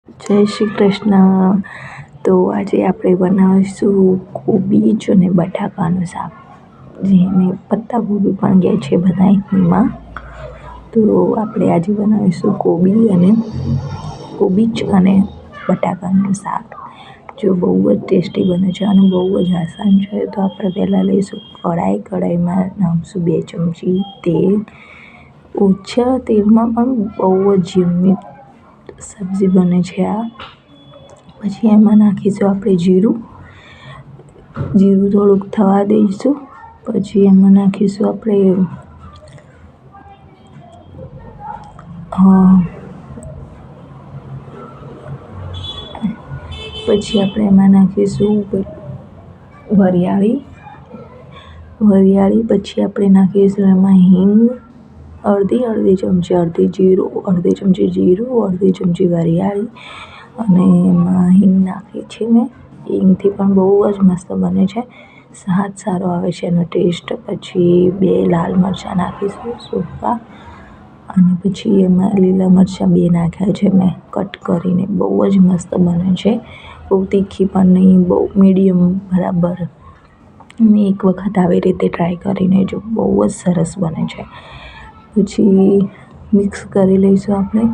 જય શ્રી કૃષ્ણ. તો આજે આપણે બનાવીશું કોબીજ અને બટાકાનું શાક, જેને પત્તા ગોબી પણ કહે છે બધા હિન્દીમાં. તો આપણે આજે બનાવીશું કોબીજ અને બટાકાનું શાક. જો બહુ જ ટેસ્ટી બને છે અને બહુ જ આસાન છે. તો આપણે પહેલાં લઈશું કઢાઈમાં નાખીશું 2 ચમચી તેલ. ઓછા તેલમાં પણ બહુ જ યમ્મી સબ્જી બને છે આ. પછી એમાં નાખીશું આપણે જીરું થોડુંક થવા દઈશું. પછી એમાં નાખીશું આપણે એમાં નાખીશું વરિયાળી. પછી આપણે નાખીશું એમાં હિંગ, અડધી ચમચી અડધી જીરું, અડધી ચમચી વરિયાળી, અને એમાં હિંગ નાખી છે મેં. હિંગથી પણ બહુ જ મસ્ત બને છે, સ્વાદ સારો આવે છે એનો ટેસ્ટ. પછી 2 લાલ મરચાં નાખીશું સૂકા, અને પછી એમાં લીલા મરચાં 2 નાખ્યા છે મેં કટ કરીને. બહુ જ મસ્ત બને છે, બહુ તીખી પણ નહીં, બહુ મીડિયમ બરાબર. મેં એક વખત આવી રીતે ટ્રાય કરીને જો, બહુ જ સરસ બને છે. પછી મિક્સ કરી લઈશું આપણે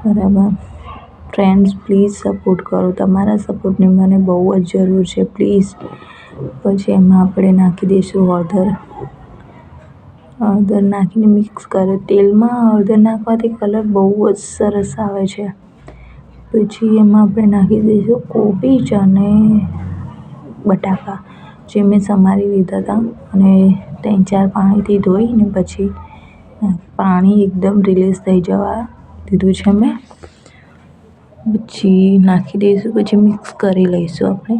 બરાબર. ફ્રેન્ડ્સ, પ્લીઝ સપોર્ટ કરો, તમારા સપોર્ટની મને બહુ જ જરૂર છે, પ્લીઝ. પછી એમાં આપણે નાખી દઈશું હળદર નાખીને મિક્સ કરે. તેલમાં હળદર નાખવાથી કલર બહુ જ સરસ આવે છે. પછી એમાં આપણે નાખી દઈશું કોબીજ અને બટાકા, જે મેં સમારી લીધા હતા અને 3-4 પાણીથી ધોઈને પછી પાણી એકદમ રિલીઝ થઈ જવા દીધું છે મેં. પછી નાખી દઈશું, પછી મિક્સ કરી લઈશું આપણે.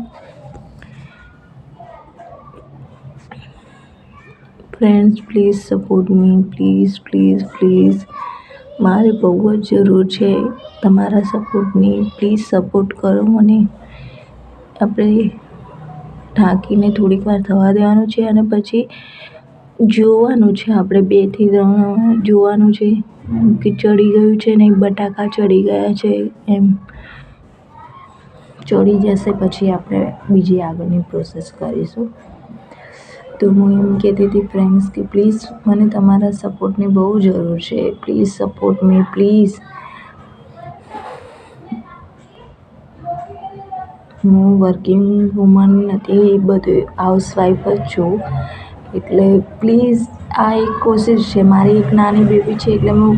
Friends, please support me, please. મારે બહુ જ જરૂર છે તમારા સપોર્ટની. પ્લીઝ સપોર્ટ કરો મને. આપણે ઢાંકીને થોડીક વાર થવા દેવાનું છે અને પછી જોવાનું છે. આપણે 2 થી 3 વાર જોવાનું છે કે ચડી ગયું છે, નહીં બટાકા ચડી ગયા છે. એમ ચડી જશે પછી આપણે બીજી આગળની પ્રોસેસ કરીશું. તો હું એમ કહેતી હતી ફ્રેન્ડ્સ કે પ્લીઝ મને તમારા સપોર્ટની બહુ જરૂર છે. Please support me, please. હું વર્કિંગ વુમન નથી, એ બધું હાઉસવાઈફ જ છું. એટલે પ્લીઝ આ એક કોશિશ છે. મારી એક નાની બેબી છે એટલે હું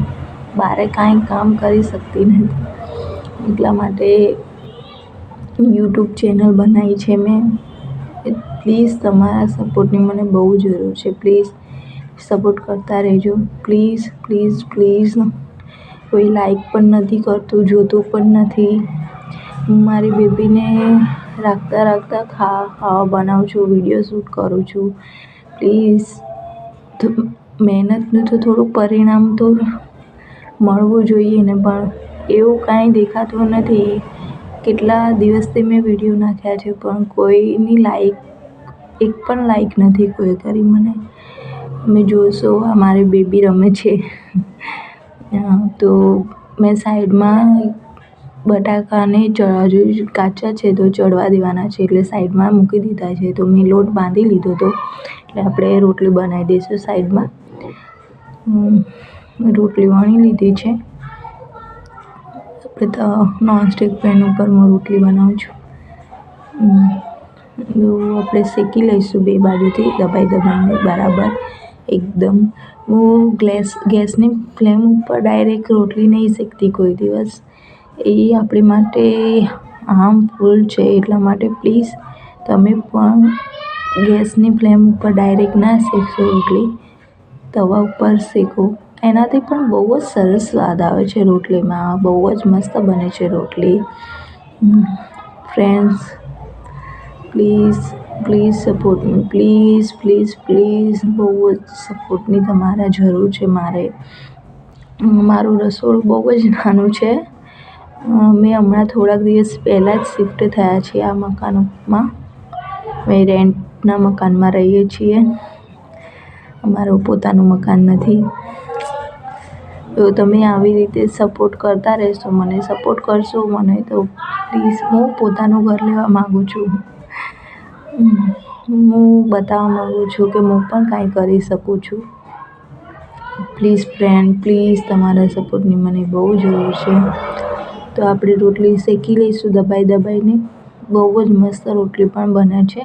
બહાર કાંઈ કામ કરી શકતી નથી. એટલા માટે યુટ્યુબ ચેનલ બનાવી છે મેં. પ્લીઝ તમારા સપોર્ટની મને બહુ જરૂર છે. પ્લીઝ સપોર્ટ કરતા રહેજો, પ્લીઝ. કોઈ લાઈક પણ નથી કરતું, જોતું પણ નથી. હું મારી બેબીને રાખતા ખાવા બનાવું છું, વિડીયો શૂટ કરું છું. પ્લીઝ મહેનતનું તો થોડુંક પરિણામ તો મળવું જોઈએ ને, પણ એવું કાંઈ દેખાતું નથી. કેટલા દિવસથી મેં વિડીયો નાખ્યા છે પણ કોઈની એક પણ લાઈક નથી કોઈ કરી મને. તમે જોશો આ મારી બેબી રમે છે. તો મેં સાઈડમાં બટાકાને હજુ કાચા છે તો ચડવા દેવાના છે, એટલે સાઈડમાં મૂકી દીધા છે. તો મેં લોટ બાંધી લીધો હતો, એટલે આપણે રોટલી બનાવી દઈશું સાઈડમાં. રોટલી વણી લીધી છે. આપણે તો નોનસ્ટિક પેન ઉપર હું રોટલી બનાવું છું. તો આપણે શેકી લઈશું 2 બાજુથી દબાઈને બરાબર એકદમ. હું ગેસની ફ્લેમ ઉપર ડાયરેક્ટ રોટલી નહીં શેકતી કોઈ દિવસ. એ આપણી માટે હાર્મફુલ છે. એટલા માટે પ્લીઝ તમે પણ ગેસની ફ્લેમ ઉપર ડાયરેક્ટ ના શેકશો રોટલી, તવા ઉપર શેકો. એનાથી પણ બહુ જ સરસ સ્વાદ આવે છે રોટલીમાં. બહુ જ મસ્ત બને છે રોટલી. Friends, please support me, please. બહુ જ સપોર્ટની તમારા જરૂર છે મારે. મારું રસોડું બહુ જ નાનું છે. મેં હમણાં થોડાક દિવસ પહેલાં જ શિફ્ટ થયા છીએ આ મકાનમાં. અમે રેન્ટના મકાનમાં રહીએ છીએ, અમારું પોતાનું મકાન નથી. તો તમે આવી રીતે સપોર્ટ કરતા રહેશો, મને સપોર્ટ કરશો મને તો પ્લીઝ હું પોતાનું ઘર લેવા માગું છું. હું બતાવવા માગું છું કે હું પણ કાંઈ કરી શકું છું. પ્લીઝ ફ્રેન્ડ, પ્લીઝ તમારા સપોર્ટની મને બહુ જરૂર છે. તો આપણે રોટલી શેકી લઈશું દબાઈને. બહુ જ મસ્ત રોટલી પણ બને છે.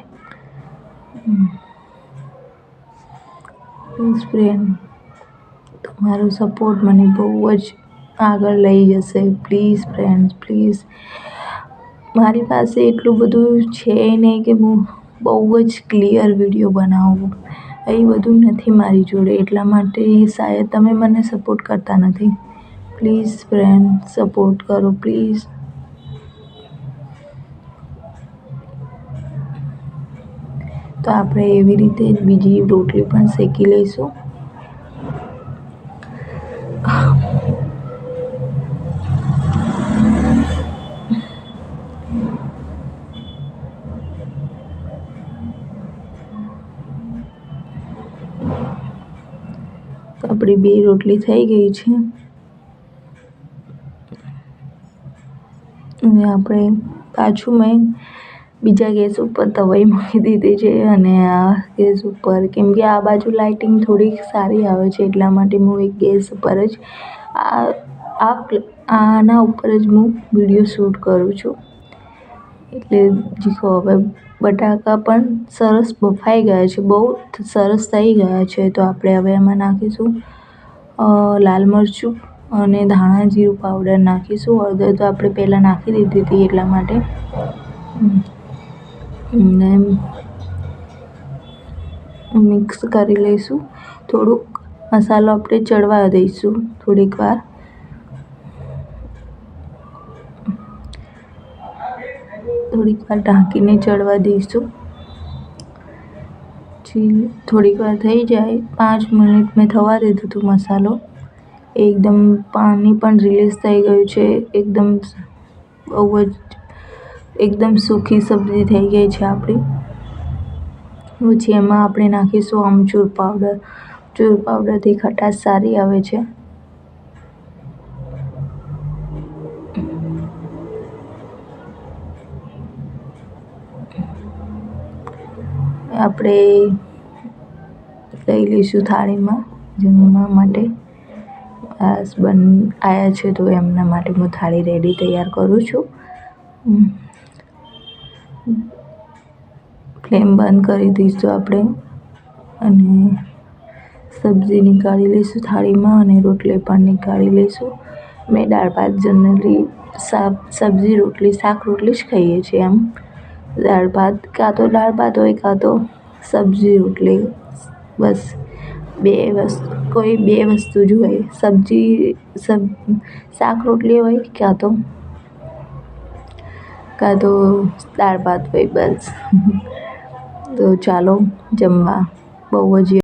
પ્લીઝ ફ્રેન્ડ, તમારો સપોર્ટ મને બહુ જ આગળ લઈ જશે. Please friends, please. મારી પાસે એટલું બધું છે નહીં કે હું બહુ જ ક્લિયર વિડીયો બનાવું. એ બધું નથી મારી જોડે, એટલા માટે શાયદ તમે મને સપોર્ટ કરતા નથી. પ્લીઝ ફ્રેન્ડ, સપોર્ટ કરો પ્લીઝ. તો આપણે એવી રીતે બીજી રોટલી પણ શેકી લઈશું. તો આપણી 2 રોટલી થઈ ગઈ છે. અને આપણે પાછું મેં બીજા ગેસ ઉપર તવાઈ મૂકી દીધી છે અને આ ગેસ ઉપર, કેમ કે આ બાજુ લાઇટિંગ થોડીક સારી આવે છે એટલા માટે હું એક ગેસ ઉપર જ આના ઉપર જ હું વિડીયો શૂટ કરું છું. એટલે જીકો હવે બટાકા પણ સરસ બફાઈ ગયા છે, બહુ સરસ થઈ ગયા છે. તો આપણે હવે એમાં નાખીશું લાલ મરચું અને ધાણા જીરું પાવડર નાખીશું. હળદર તો આપણે પહેલાં નાખી દીધી હતી એટલા માટે. અને મિક્સ કરી લઈશું. થોડુંક મસાલો આપણે ચડવા દઈશું થોડીક વાર. ઢાંકીને ચડવા દઈશું. થોડીક વાર થઈ જાય, 5 મિનિટ મેં થવા દીધું હતું મસાલો. એકદમ પાણી પણ રિલીઝ થઈ ગયું છે. બહુ જ એકદમ સૂકી સબ્જી થઈ ગઈ છે આપણી. પછી એમાં આપણે નાખીશું આમચૂર પાવડર. આમચૂર પાવડરથી ખટાશ સારી આવે છે. આપણે લઈ લઈશું થાળીમાં જમવા માટે. હસબન્ડ આવ્યા છે તો એમના માટે હું થાળી રેડી તૈયાર કરું છું. ફ્લેમ બંધ કરી દઈશું આપણે અને સબ્જી નીકાળી લઈશું થાળીમાં અને રોટલી પણ નીકાળી લઈશું. મેં દાળ ભાત જનરલી સબ્જી રોટલી શાક રોટલી જ ખાઈએ છીએ. આમ દાળ ભાત કાં તો દાળ ભાત હોય કાં તો સબ્જી રોટલી, બસ કોઈ બે વસ્તુ જ હોય. શાક રોટલી હોય કાં તો દાળ ભાત હોય, બસ. તો ચાલો જમવા. બહુ જ